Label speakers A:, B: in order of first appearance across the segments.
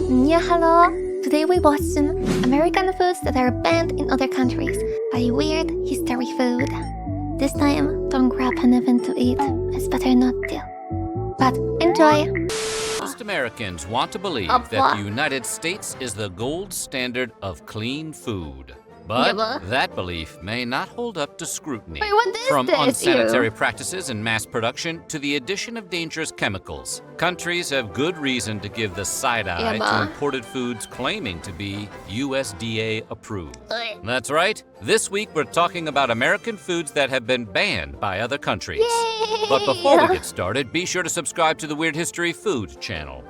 A: Yeah, hello. Today we watching American foods that are banned in other countries by weird history food. This time, don't grab anything to eat. It's better not to. But enjoy.
B: Most Americans want to believe
A: What?
B: that the United States is the gold standard of clean food. But
A: but-
B: that belief may not hold up to scrutiny.
A: Wait, what is
B: From
A: this?
B: unsanitary
A: Ew.
B: practices in mass production to the addition of dangerous chemicals, countries have good reason to give the side eye to
A: but-
B: imported foods claiming to be USDA approved.
A: Ugh.
B: That's right. This week we're talking about American foods that have been banned by other countries.
A: Yay!
B: But before we get started, be sure to subscribe to the Weird History Food channel.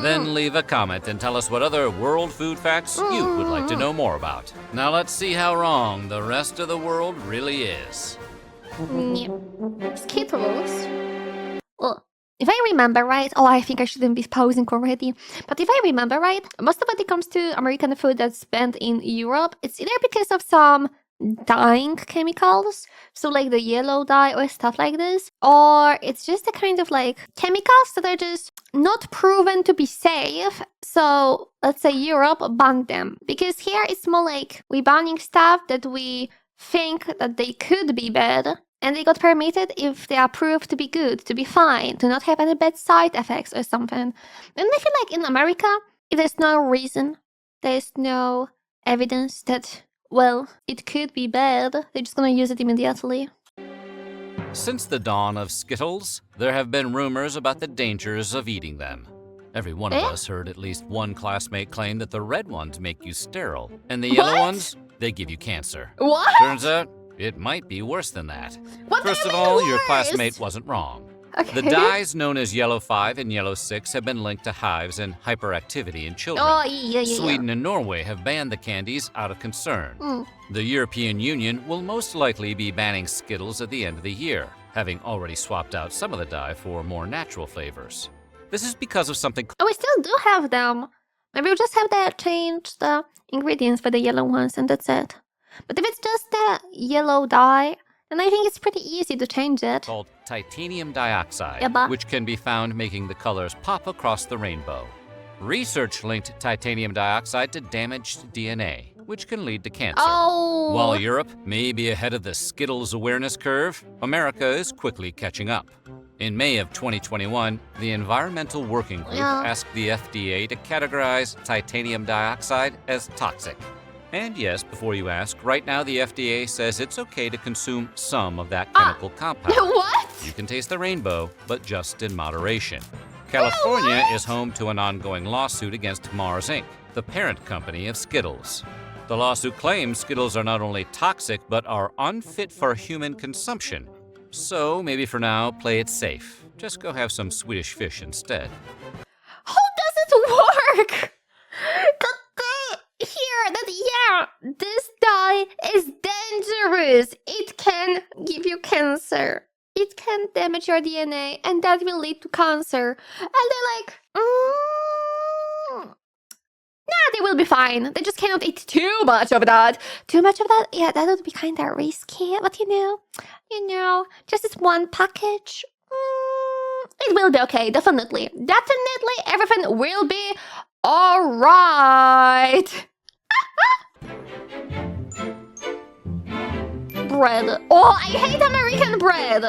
B: Then leave a comment and tell us what other world food facts you would like to know more about. Now let's see how wrong the rest of the world really is.
A: Skittles. Well, if I remember right, I think I shouldn't be posing already. But if I remember right, most of when it comes to American food that's banned in Europe, it's either because of some dyeing chemicals, so like the yellow dye or stuff like this, or it's just a kind of like chemicals that are just not proven to be safe. So let's say Europe banned them because here it's more like we banning stuff that we think that they could be bad, and they got permitted if they are proved to be good, to be fine, to not have any bad side effects or something. And I feel like in America, if there's no reason, there's no evidence that, well, it could be bad, they're just gonna use it immediately.
B: Since the dawn of Skittles, there have been rumors about the dangers of eating them. Every one of us heard at least one classmate claim that the red ones make you sterile, and the yellow
A: What?
B: ones, they give you cancer.
A: What?
B: Turns out, it might be worse than that.
A: What do
B: First
A: you
B: of
A: mean
B: all, your
A: worse?
B: classmate wasn't wrong.
A: Okay.
B: The dyes known as Yellow 5 and Yellow 6 have been linked to hives and hyperactivity in children.
A: Oh, yeah.
B: Sweden and Norway have banned the candies out of concern. The European Union will most likely be banning Skittles at the end of the year, having already swapped out some of the dye for more natural flavors. This is because of something
A: Oh, we still do have them. Maybe we'll just have to change the ingredients for the yellow ones and that's it. But if it's just the yellow dye, then I think it's pretty easy to change it.
B: called titanium dioxide,
A: Yeah, but-
B: which can be found making the colors pop across the rainbow. Research linked titanium dioxide to damaged DNA, which can lead to cancer.
A: Oh!
B: While Europe may be ahead of the Skittles awareness curve, America is quickly catching up. In May of 2021, the Environmental Working Group
A: Yeah.
B: asked the FDA to categorize titanium dioxide as toxic. And yes, before you ask, right now the FDA says it's okay to consume some of that chemical compound.
A: What?
B: You can taste the rainbow, but just in moderation. California is home to an ongoing lawsuit against Mars Inc., the parent company of Skittles. The lawsuit claims Skittles are not only toxic, but are unfit for human consumption. So maybe for now, play it safe. Just go have some Swedish fish instead.
A: How does it work? This dye is dangerous. It can give you cancer. It can damage your DNA, and that will lead to cancer. And they're like, nah, they will be fine. They just cannot eat too much of that. Too much of that? Yeah, that would be kind of risky. But you know, just this one package. It will be okay, definitely. Definitely, everything will be alright. Bread. Oh, I hate American bread.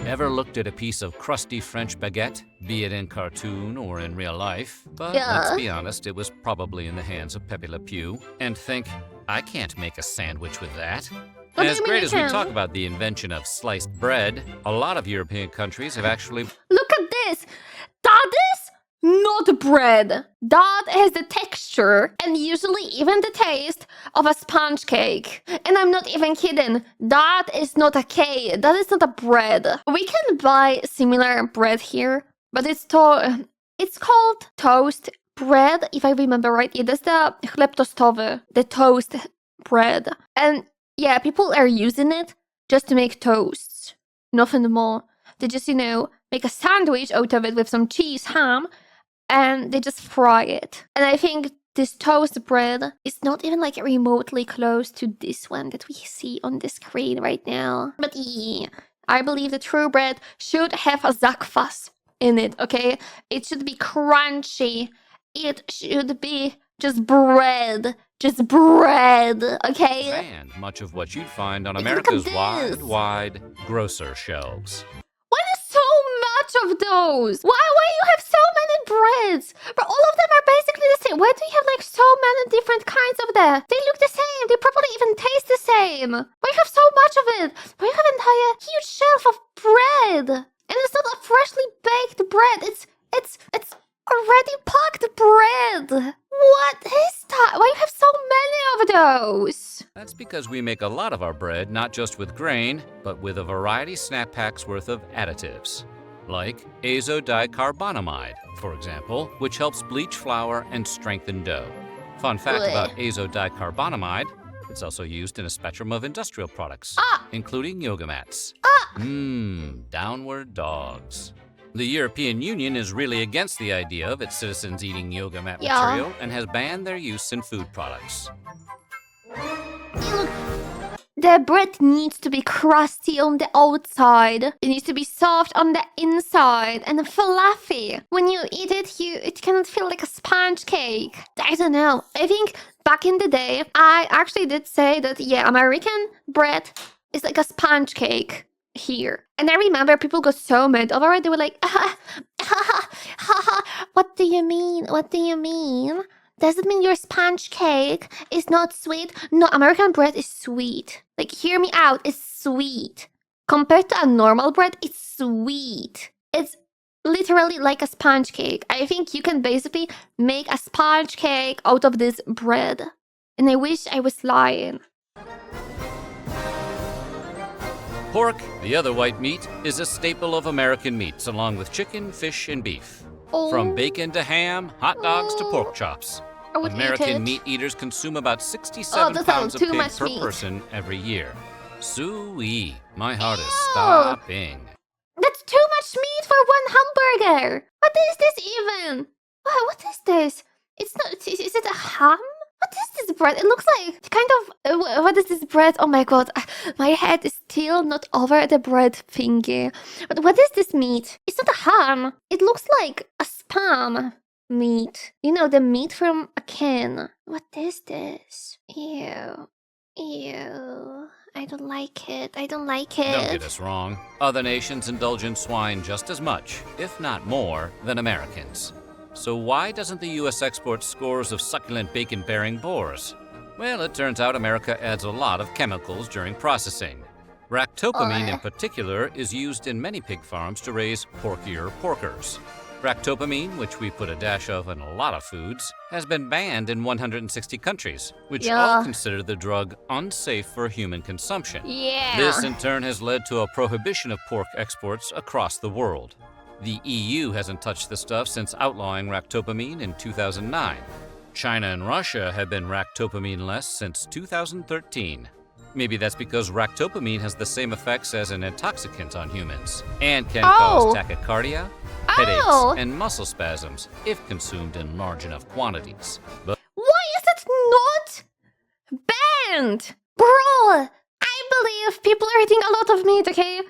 B: Ever looked at a piece of crusty French baguette, be it in cartoon or in real life? But
A: Yeah.
B: let's be honest, it was probably in the hands of Pepe Le Pew, and think, I can't make a sandwich with that.
A: What do
B: As
A: you mean
B: great
A: you
B: as we
A: can?
B: talk about the invention of sliced bread, a lot of European countries have actually
A: Look at this. That is not bread. That has the texture and usually even the taste of a sponge cake. And I'm not even kidding. That is not a cake. That is not a bread. We can buy similar bread here, but it's called toast bread, if I remember right. Yeah, that's the chleb tostowy, the toast bread. And yeah, people are using it just to make toasts. Nothing more. They just, make a sandwich out of it with some cheese, ham, and they just fry it. And I think this toast bread is not even like remotely close to this one that we see on the screen right now. But yeah, I believe the true bread should have a zakwas in it, okay? It should be crunchy It should be just bread. Just bread, okay?
B: And much of what you'd find on
A: Look at
B: America's
A: this.
B: wide grocer shelves.
A: Why is so much of those? Why you have so many breads? But all of them are basically the same. Why do you have like so many different kinds of them? They look the same. They probably even taste the same. Why you have so much of it? Why you have an entire huge shelf of bread? And it's not a freshly baked bread. It's already packed bread. What is that? Why you have so many of those?
B: That's because we make a lot of our bread not just with grain, but with a variety snack packs worth of additives. Like azodicarbonamide, for example, which helps bleach flour and strengthen dough. Fun fact
A: Blech.
B: about azodicarbonamide, it's also used in a spectrum of industrial products, including yoga mats. Downward dogs. The European Union is really against the idea of its citizens eating yoga mat
A: Yeah.
B: material and has banned their use in food products.
A: Look, the bread needs to be crusty on the outside. It needs to be soft on the inside and fluffy. When you eat it, it cannot feel like a sponge cake. I don't know. I think back in the day, I actually did say that, yeah, American bread is like a sponge cake here. And I remember people got so mad over it. They were like, what do you mean? What do you mean? Does it mean your sponge cake is not sweet? No, American bread is sweet. Like, hear me out, it's sweet. Compared to a normal bread, it's sweet. It's literally like a sponge cake. I think you can basically make a sponge cake out of this bread. And I wish I was lying.
B: Pork, the other white meat, is a staple of American meats along with chicken, fish, and beef. From bacon to ham, hot dogs to pork chops.
A: I would eat
B: American
A: it.
B: meat eaters consume about 67
A: that's
B: pounds of
A: too
B: pig
A: much
B: per
A: meat.
B: person every year. Sue-wee, my heart is
A: Ew.
B: stopping.
A: That's too much meat for one hamburger. What is this even? Wow, what is this? It's not. Is it a ham? What is this bread? It looks like kind of. What is this bread? Oh my god, my head is still not over the bread thingy. But what is this meat? It's not a ham. It looks like a spam meat. You know, the meat from a can. What is this? Ew. Ew. I don't like it. I don't like it.
B: Don't get us wrong. Other nations indulge in swine just as much, if not more, than Americans. So why doesn't the U.S. export scores of succulent bacon-bearing boars? Well, it turns out America adds a lot of chemicals during processing. Ractopamine in particular is used in many pig farms to raise porkier porkers. Ractopamine, which we put a dash of in a lot of foods, has been banned in 160 countries, which all consider the drug unsafe for human consumption.
A: Yeah.
B: This, in turn, has led to a prohibition of pork exports across the world. The EU hasn't touched the stuff since outlawing ractopamine in 2009. China and Russia have been ractopamine-less since 2013. Maybe that's because ractopamine has the same effects as an intoxicant on humans and can cause tachycardia, headaches, and muscle spasms if consumed in large enough quantities. But
A: why is it not banned? Bro, I believe people are eating a lot of meat, okay?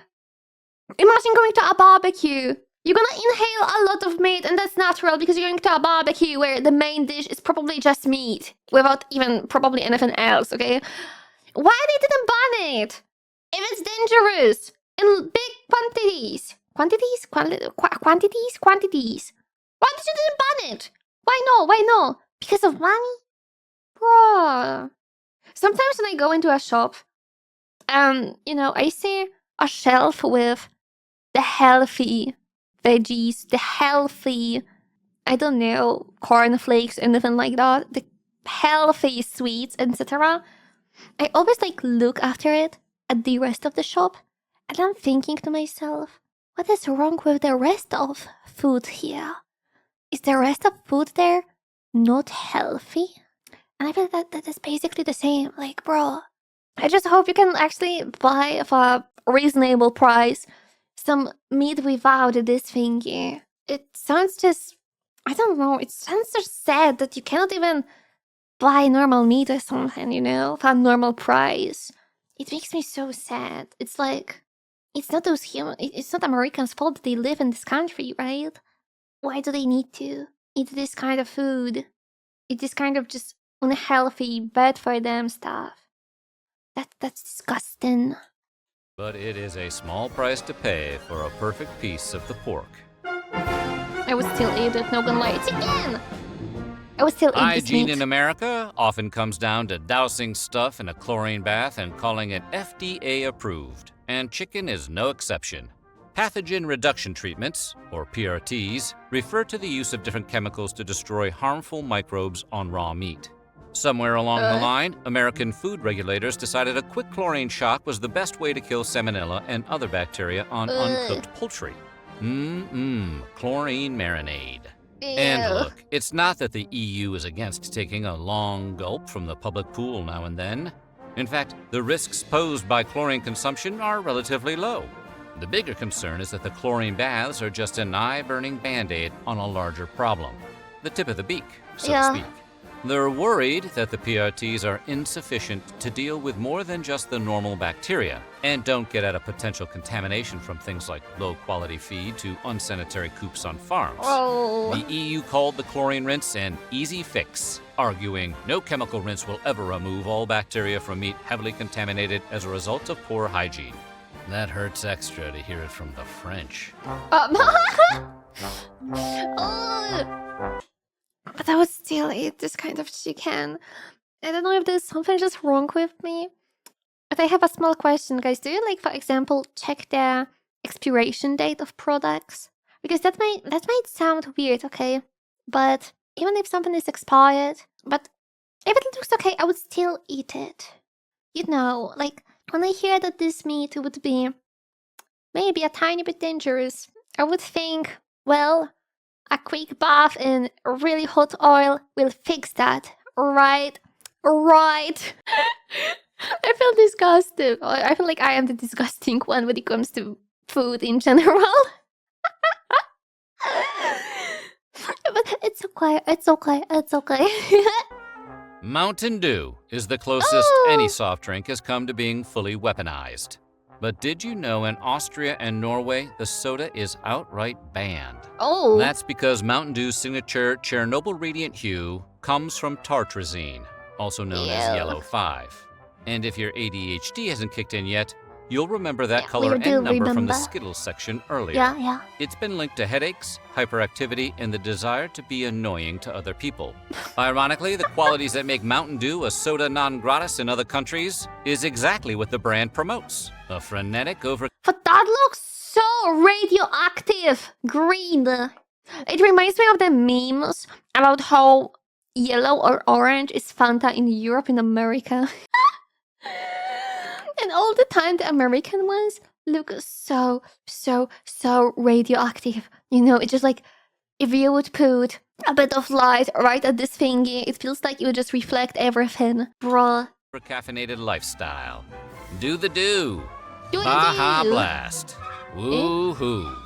A: Imagine going to a barbecue. You're gonna inhale a lot of meat, and that's natural because you're going to a barbecue where the main dish is probably just meat without even probably anything else, okay? Why they didn't ban it? If it's dangerous in big quantities. Quantities? Quantities. Why did you didn't ban it? Why no? Why no? Because of money? Bruh. Sometimes when I go into a shop, I see a shelf with the healthy veggies, the healthy, I don't know, cornflakes, anything like that, the healthy sweets, etc. I always look after it at the rest of the shop, and I'm thinking to myself, what is wrong with the rest of food here? Is the rest of food there not healthy? And I feel that is basically the same. Bro, I just hope you can actually buy for a reasonable price some meat without this thingy. It sounds just, I don't know, it sounds so sad that you cannot even buy normal meat or something, for a normal price. It makes me so sad. It's it's not it's not Americans' fault that they live in this country, right? Why do they need to eat this kind of food. Eat this kind of just unhealthy, bad for them stuff. That's disgusting.
B: But it is a small price to pay for a perfect piece of the pork.
A: I would still eat it, no gonna lie. It's again! I would still eat this
B: Hygiene
A: meat.
B: in America often comes down to dousing stuff in a chlorine bath and calling it FDA approved, and chicken is no exception. Pathogen reduction treatments, or PRTs, refer to the use of different chemicals to destroy harmful microbes on raw meat. Somewhere along the line, American food regulators decided a quick chlorine shock was the best way to kill salmonella and other bacteria on uncooked poultry. Chlorine marinade. And look, it's not that the EU is against taking a long gulp from the public pool now and then. In fact, the risks posed by chlorine consumption are relatively low. The bigger concern is that the chlorine baths are just an eye-burning Band-Aid on a larger problem. The tip of the beak, so to speak. They're worried that the PRTs are insufficient to deal with more than just the normal bacteria and don't get at a potential contamination from things like low-quality feed to unsanitary coops on farms. The EU called the chlorine rinse an easy fix, arguing no chemical rinse will ever remove all bacteria from meat heavily contaminated as a result of poor hygiene. That hurts extra to hear it from the French.
A: But I would still eat this kind of chicken. I don't know if there's something just wrong with me. But I have a small question, guys. Do you, like, for example, check the expiration date of products? Because that might sound weird, okay? But even if something is expired, but if it looks okay, I would still eat it. You know, like, when I hear that this meat would be maybe a tiny bit dangerous, I would think, well, a quick bath in really hot oil will fix that, right? Right. I feel disgusted. I feel like I am the disgusting one when it comes to food in general. But it's okay, it's okay, it's okay.
B: Mountain Dew is the closest any soft drink has come to being fully weaponized. But did you know in Austria and Norway, the soda is outright banned? That's because Mountain Dew's signature Chernobyl radiant hue comes from tartrazine, also known as yellow 5. And if your ADHD hasn't kicked in yet, you'll remember that color and number from the Skittles section earlier. It's been linked to headaches, hyperactivity, and the desire to be annoying to other people. Ironically, the qualities that make Mountain Dew a soda non gratis in other countries is exactly what the brand promotes. A frenetic
A: But that looks so radioactive green. It reminds me of the memes about how yellow or orange is Fanta in Europe and America. And all the time the American ones look so radioactive. You know, it's just like if you would put a bit of light right at this thingy, it feels like it would just reflect everything. Bruh.
B: caffeinated lifestyle. Do the do.
A: Do
B: Baja Blast. Woohoo.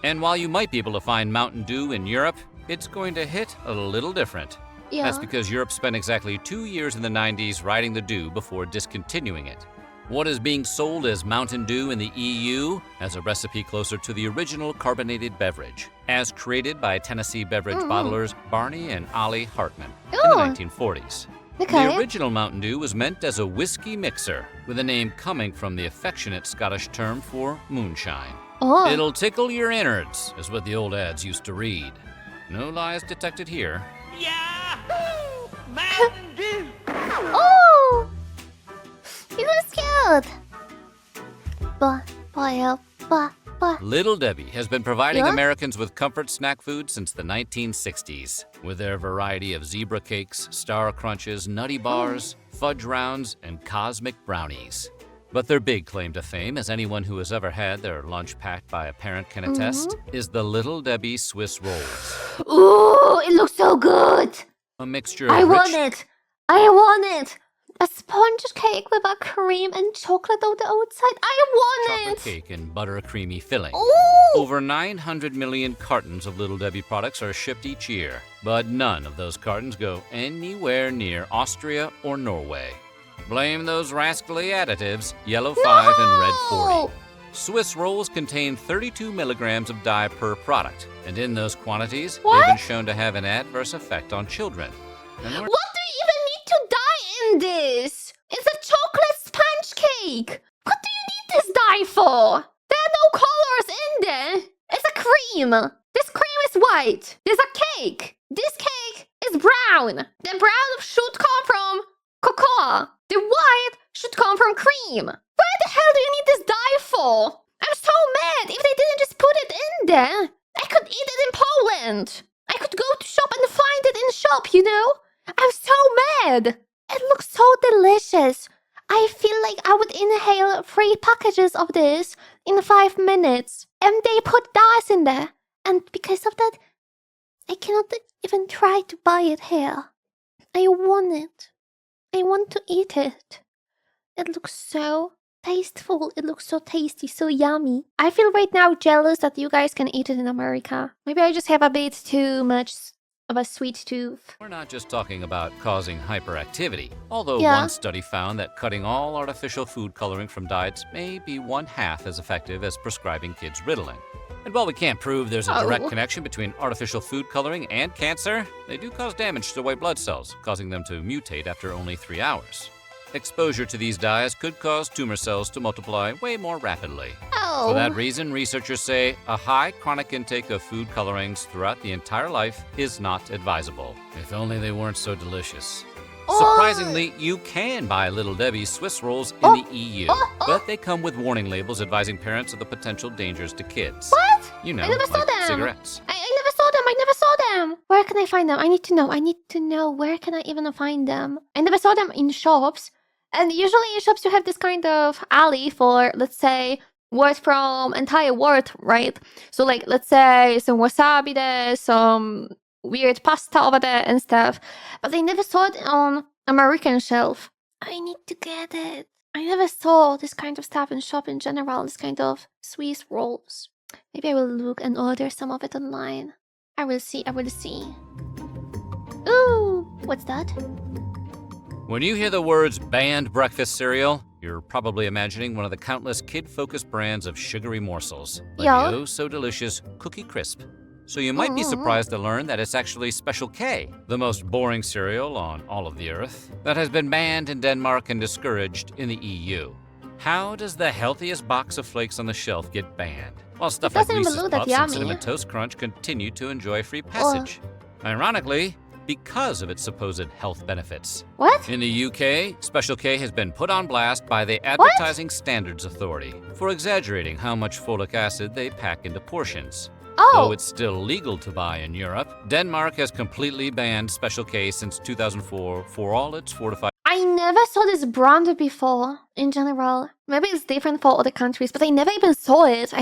B: And while you might be able to find Mountain Dew in Europe, it's going to hit a little different. That's because Europe spent exactly 2 years in the 90s riding the dew before discontinuing it. What is being sold as Mountain Dew in the EU has a recipe closer to the original carbonated beverage, as created by Tennessee beverage bottlers Barney and Ollie Hartman in the 1940s. The original Mountain Dew was meant as a whiskey mixer, with a name coming from the affectionate Scottish term for moonshine. It'll tickle your innards, is what the old ads used to read. No lies detected here.
C: Yahoo! Mountain Dew!
A: Oh! It was cute!
B: Little Debbie has been providing Americans with comfort snack food since the 1960s, with their variety of zebra cakes, star crunches, nutty bars, fudge rounds, and cosmic brownies. But their big claim to fame, as anyone who has ever had their lunch packed by a parent can attest, is the Little Debbie Swiss rolls.
A: Ooh, it looks so good!
B: A mixture of
A: I want it! A sponge cake with a cream and chocolate on the outside. I want
B: chocolate cake and butter creamy filling.
A: Ooh!
B: Over 900 million cartons of Little Debbie products are shipped each year, but none of those cartons go anywhere near Austria or Norway. Blame those rascally additives, yellow 5 and red 40. Swiss rolls contain 32 milligrams of dye per product, and in those quantities,
A: What?
B: they've been shown to have an adverse effect on children. And we're
A: What do you even need to dye in this? It's a chocolate sponge cake. What do you need this dye for? There are no colors in there. It's a cream. This cream is white. There's a cake. This cake is brown. The brown should come from cocoa. The white should come from cream. Where the hell do you need this dye for? I'm so mad if they didn't just put it in there. I could eat it in Poland. I could go to shop and find it in shop, you know? I'm so mad. It looks so delicious. I feel like I would inhale 3 packages of this in 5 minutes. And they put dyes in there. And because of that, I cannot even try to buy it here. I want it. I want to eat it. It looks so tasteful. It looks so tasty, so yummy. I feel right now jealous that you guys can eat it in America. Maybe I just have a bit too much of a sweet tooth.
B: We're not just talking about causing hyperactivity, although
A: Yeah.
B: one study found that cutting all artificial food coloring from diets may be 1/2 as effective as prescribing kids Ritalin. And while we can't prove there's a direct
A: Oh.
B: connection between artificial food coloring and cancer, they do cause damage to white blood cells, causing them to mutate after only 3 hours. Exposure to these dyes could cause tumor cells to multiply way more rapidly.
A: Oh.
B: For that reason, researchers say a high chronic intake of food colorings throughout the entire life is not advisable. If only they weren't so delicious.
A: Oh.
B: Surprisingly, you can buy Little Debbie's Swiss rolls in the EU, but they come with warning labels advising parents of the potential dangers to kids.
A: What?
B: You know,
A: I never saw
B: like
A: them.
B: cigarettes.
A: I never saw them. I never saw them. Where can I find them? I need to know. I need to know. Where can I even find them? I never saw them in shops. And usually in shops you have this kind of alley for, let's say, words from entire word, right? So like, let's say some wasabi there, some weird pasta over there and stuff. But I never saw it on American shelf. I need to get it. I never saw this kind of stuff in shop in general, this kind of Swiss rolls. Maybe I will look and order some of it online. I will see. Ooh, what's that?
B: When you hear the words banned breakfast cereal, you're probably imagining one of the countless kid-focused brands of sugary morsels, like
A: Yeah.
B: the oh-so-delicious Cookie Crisp. So you might be surprised to learn that it's actually Special K, the most boring cereal on all of the earth, that has been banned in Denmark and discouraged in the EU. How does the healthiest box of flakes on the shelf get banned, while stuff like
A: doesn't even
B: Reese's
A: look that
B: Puffs and
A: yummy.
B: Cinnamon Toast Crunch continue to enjoy free passage? Ironically, because of its supposed health benefits.
A: What?
B: In the UK, Special K has been put on blast by the Advertising Standards Authority for exaggerating how much folic acid they pack into portions. Though
A: Oh,
B: it's still legal to buy in Europe, Denmark has completely banned Special K since 2004 for all its fortified
A: I never saw this brand before, in general. Maybe it's different for other countries, but I never even saw it.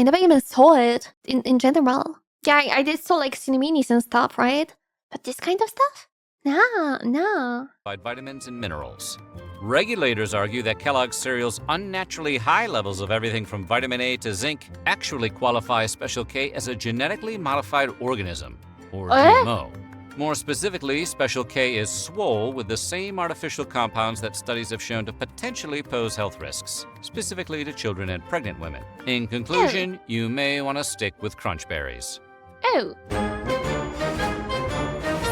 A: In general. Yeah, I did saw like cineminis and stuff, right? But this kind of stuff? No.
B: vitamins and minerals. Regulators argue that Kellogg's cereal's unnaturally high levels of everything from vitamin A to zinc actually qualify Special K as a genetically modified organism, or GMO. More specifically, Special K is swole with the same artificial compounds that studies have shown to potentially pose health risks, specifically to children and pregnant women. In conclusion, you may want to stick with Crunch Berries.
A: Oh.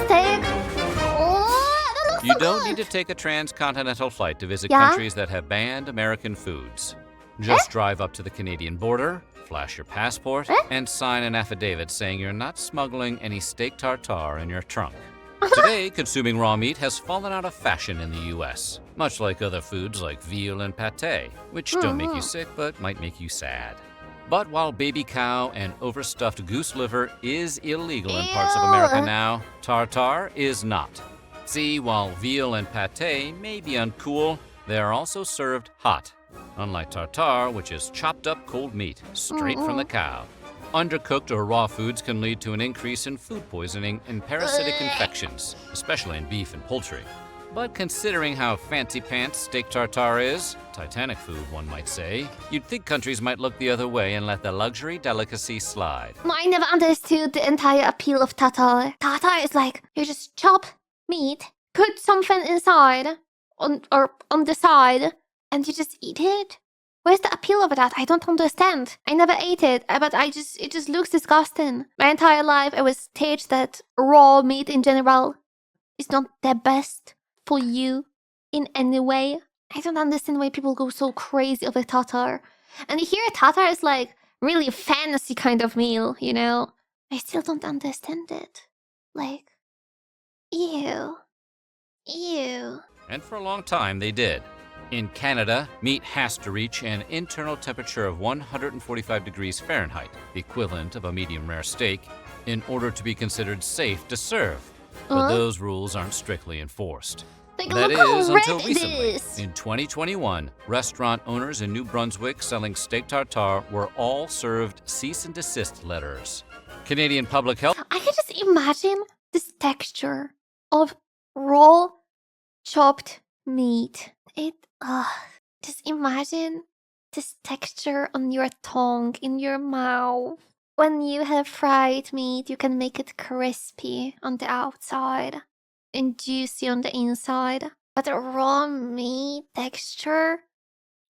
A: Steak. Oh, that looks
B: You
A: so
B: don't
A: good.
B: need to take a transcontinental flight to visit
A: Yeah?
B: countries that have banned American foods. Just drive up to the Canadian border, flash your passport, and sign an affidavit saying you're not smuggling any steak tartare in your trunk. Today, consuming raw meat has fallen out of fashion in the US, much like other foods like veal and pate, which don't make you sick but might make you sad. But while baby cow and overstuffed goose liver is illegal in parts of America
A: Ew.
B: now, tartare is not. See, while veal and pate may be uncool, they are also served hot, unlike tartare, which is chopped up cold meat straight from the cow. Undercooked or raw foods can lead to an increase in food poisoning and parasitic infections, especially in beef and poultry. But considering how fancy pants steak tartare is, Titanic food one might say, you'd think countries might look the other way and let the luxury delicacy slide.
A: No, I never understood the entire appeal of tartare. Tartare is like, you just chop meat, put something inside, on the side, and you just eat it. Where's the appeal of that? I don't understand. I never ate it, but it just looks disgusting. My entire life I was taught that raw meat in general is not the best for you in any way. I don't understand why people go so crazy over tartare. And here tartare is like really fancy kind of meal, you know? I still don't understand it. Like, ew. Ew.
B: And for a long time, they did. In Canada, meat has to reach an internal temperature of 145 degrees Fahrenheit, the equivalent of a medium rare steak, in order to be considered safe to serve. But those rules aren't strictly enforced.
A: Like,
B: That
A: look how
B: is
A: red
B: until
A: it
B: recently.
A: is.
B: In 2021, restaurant owners in New Brunswick selling steak tartare were all served cease and desist letters. Canadian Public Health
A: I can just imagine this texture of raw chopped meat. Just imagine this texture on your tongue, in your mouth. When you have fried meat, you can make it crispy on the outside and juicy on the inside. But a raw meat texture?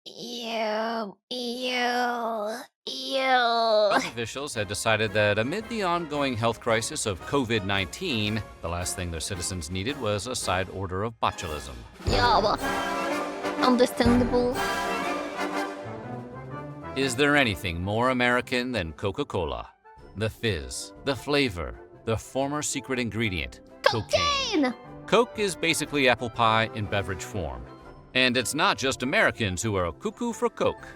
A: Ew, ew, ew.
B: Health officials had decided that amid the ongoing health crisis of COVID-19, the last thing their citizens needed was a side order of botulism.
A: Yeah, understandable.
B: Is there anything more American than Coca-Cola? The fizz, the flavor, the former secret ingredient, cocaine. Coke is basically apple pie in beverage form. And it's not just Americans who are cuckoo for Coke.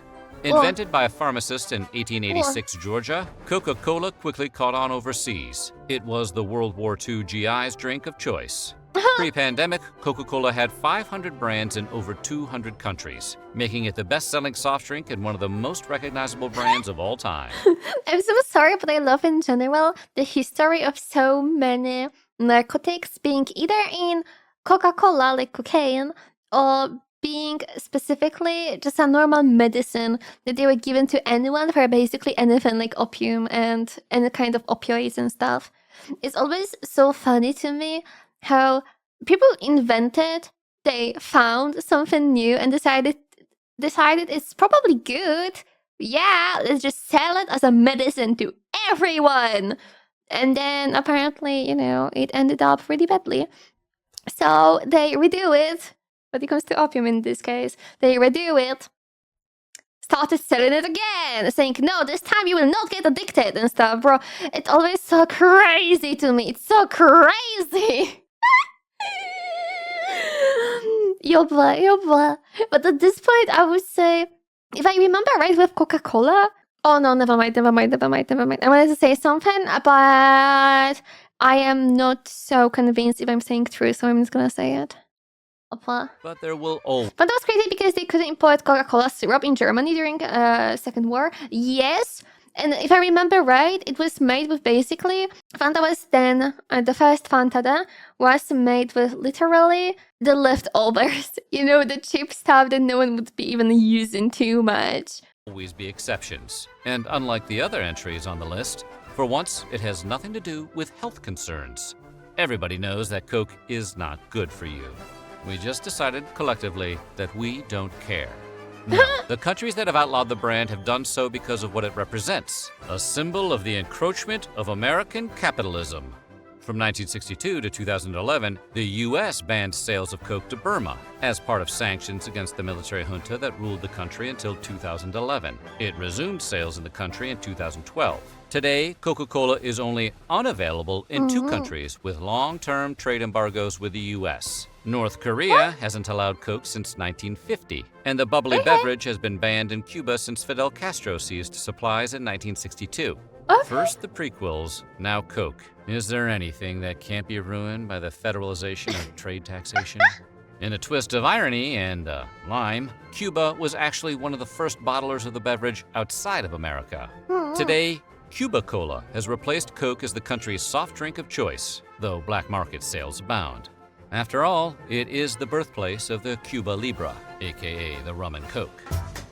B: Invented by a pharmacist in 1886 Georgia, Coca-Cola quickly caught on overseas. It was the World War II GI's drink of choice. Pre-pandemic, Coca-Cola had 500 brands in over 200 countries, making it the best-selling soft drink and one of the most recognizable brands of all time.
A: I'm so sorry, but I love in general the history of so many narcotics being either in Coca-Cola, like cocaine, or being specifically just a normal medicine that they were given to anyone for basically anything like opium and any kind of opioids and stuff. It's always so funny to me how people invented, they found something new and decided it's probably good. Yeah, let's just sell it as a medicine to everyone. And then apparently, it ended up really badly. So they redo it. When it comes to opium in this case, they redo it, started selling it again, saying, no, this time you will not get addicted and stuff, bro. It's always so crazy to me. It's so crazy. Yoba. But at this point, I would say, if I remember right with Coca-Cola, oh no, never mind. I wanted to say something, but I am not so convinced if I'm saying true, so I'm just gonna say it.
B: But there will always
A: But that was crazy because they couldn't import Coca-Cola syrup in Germany during Second War. Yes, and if I remember right, it was made with basically Fanta was then the first Fanta then was made with literally the leftovers. The cheap stuff that no one would be even using too much.
B: be exceptions. And unlike the other entries on the list, for once it has nothing to do with health concerns. Everybody knows that Coke is not good for you. We just decided collectively that we don't care. No, the countries that have outlawed the brand have done so because of what it represents, a symbol of the encroachment of American capitalism. From 1962 to 2011, the U.S. banned sales of Coke to Burma as part of sanctions against the military junta that ruled the country until 2011. It resumed sales in the country in 2012. Today, Coca-Cola is only unavailable in two countries with long-term trade embargoes with the U.S. North Korea hasn't allowed Coke since 1950, and the bubbly beverage has been banned in Cuba since Fidel Castro seized supplies in 1962. First the prequels, now Coke. Is there anything that can't be ruined by the federalization of trade taxation? In a twist of irony and lime, Cuba was actually one of the first bottlers of the beverage outside of America. Today, Cuba Cola has replaced Coke as the country's soft drink of choice, though black market sales abound. After all, it is the birthplace of the Cuba Libre, aka the rum and Coke.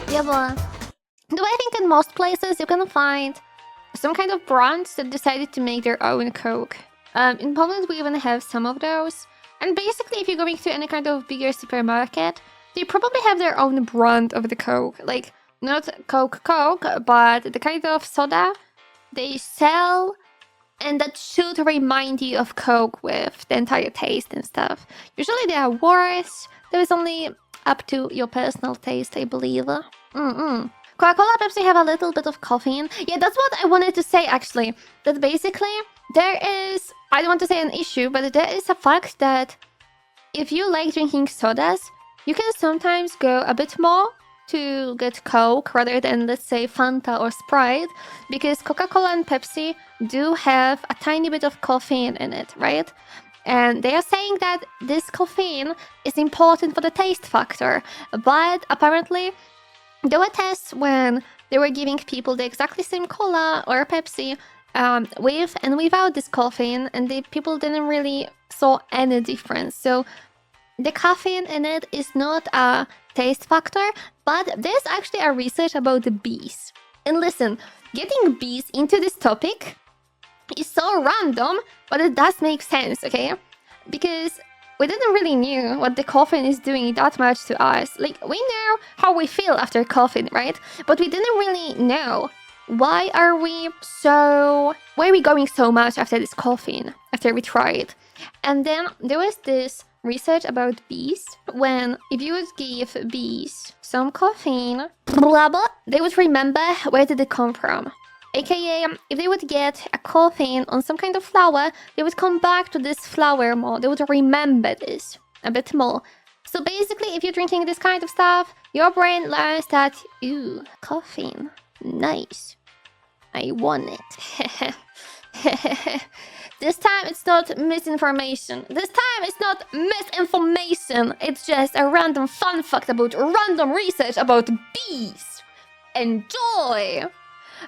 A: Yeah, but do I think in most places you can find some kind of brands that decided to make their own Coke. In Poland, we even have some of those. And basically, if you're going to any kind of bigger supermarket, they probably have their own brand of the Coke. Like, not Coke, but the kind of soda they sell and that should remind you of Coke with the entire taste and stuff. Usually they are worse. There is only up to your personal taste, I believe. Coca-Cola, Pepsi have a little bit of caffeine. Yeah, that's what I wanted to say actually. That basically there is, I don't want to say an issue, but there is a fact that if you like drinking sodas, you can sometimes go a bit more to get Coke rather than, let's say, Fanta or Sprite, because Coca-Cola and Pepsi do have a tiny bit of caffeine in it, right? And they are saying that this caffeine is important for the taste factor, but apparently there were tests when they were giving people the exactly same cola or Pepsi with and without this caffeine, and the people didn't really saw any difference. So the caffeine in it is not a taste factor, but there's actually a research about the bees. And listen, getting bees into this topic is so random, but it does make sense, okay? Because we didn't really knew what the caffeine is doing that much to us. Like, we know how we feel after caffeine, right? But we didn't really know why are we going so much after this caffeine, after we try it. And then there was this research about bees. When if you would give bees some caffeine, blah blah, they would remember where did it come from. AKA, if they would get a caffeine on some kind of flower, they would come back to this flower more. They would remember this a bit more. So basically, if you're drinking this kind of stuff, your brain learns that, ooh, caffeine, nice, I want it. This time it's not misinformation. This time it's not misinformation. It's just a random fun fact about random research about bees. Enjoy!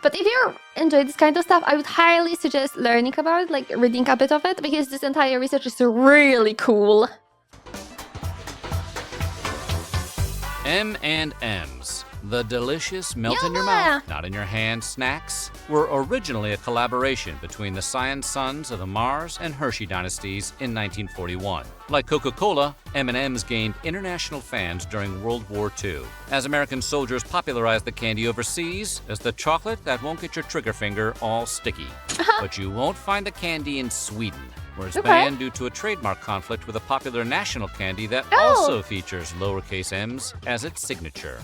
A: But if you enjoy this kind of stuff, I would highly suggest learning about it, like reading a bit of it, because this entire research is really cool.
B: M&Ms, the delicious melt-in-your-mouth, not-in-your-hand snacks, were originally a collaboration between the science sons of the Mars and Hershey dynasties in 1941. Like Coca-Cola, M&Ms gained international fans during World War II, as American soldiers popularized the candy overseas as the chocolate that won't get your trigger finger all sticky. But you won't find the candy in Sweden, where it's banned due to a trademark conflict with a popular national candy that also features lowercase m's as its signature.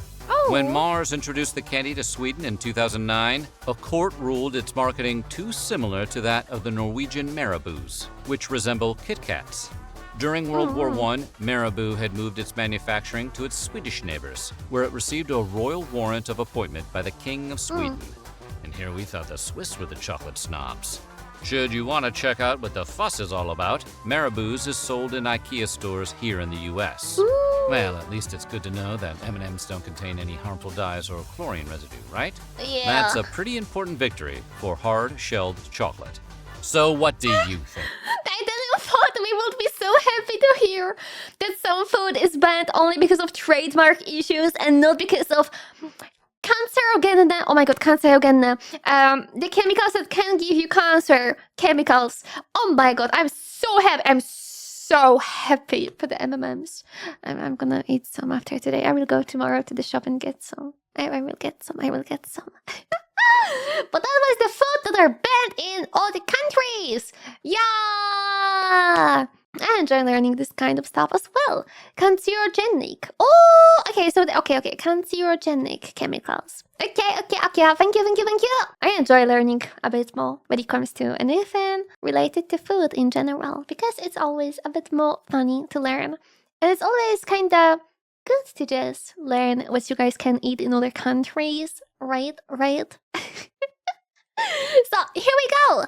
B: When Mars introduced the candy to Sweden in 2009, a court ruled its marketing too similar to that of the Norwegian Marabous, which resemble Kit Kats. During World War I, Marabou had moved its manufacturing to its Swedish neighbors, where it received a royal warrant of appointment by the King of Sweden. And here we thought the Swiss were the chocolate snobs. Should you want to check out what the fuss is all about, Marabou's is sold in IKEA stores here in the US. Well, at least it's good to know that M&Ms don't contain any harmful dyes or chlorine residue, right?
A: Yeah.
B: That's a pretty important victory for hard-shelled chocolate. So what do you think?
A: I didn't thought we would be so happy to hear that some food is banned only because of trademark issues and not because of cancerogena. Oh my god, cancerogena. The chemicals that can give you cancer. Chemicals. Oh my god, I'm so happy. I'm so happy for the M&Ms. I'm gonna eat some after today. I will go tomorrow to the shop and get some. I will get some. But that was the food that are banned in all the countries. Yeah. I enjoy learning this kind of stuff as well. Cancerogenic. Oh, okay. So, okay. Cancerogenic chemicals. Okay. Thank you. I enjoy learning a bit more when it comes to anything related to food in general, because it's always a bit more funny to learn. And it's always kind of good to just learn what you guys can eat in other countries. Right? So, here we go.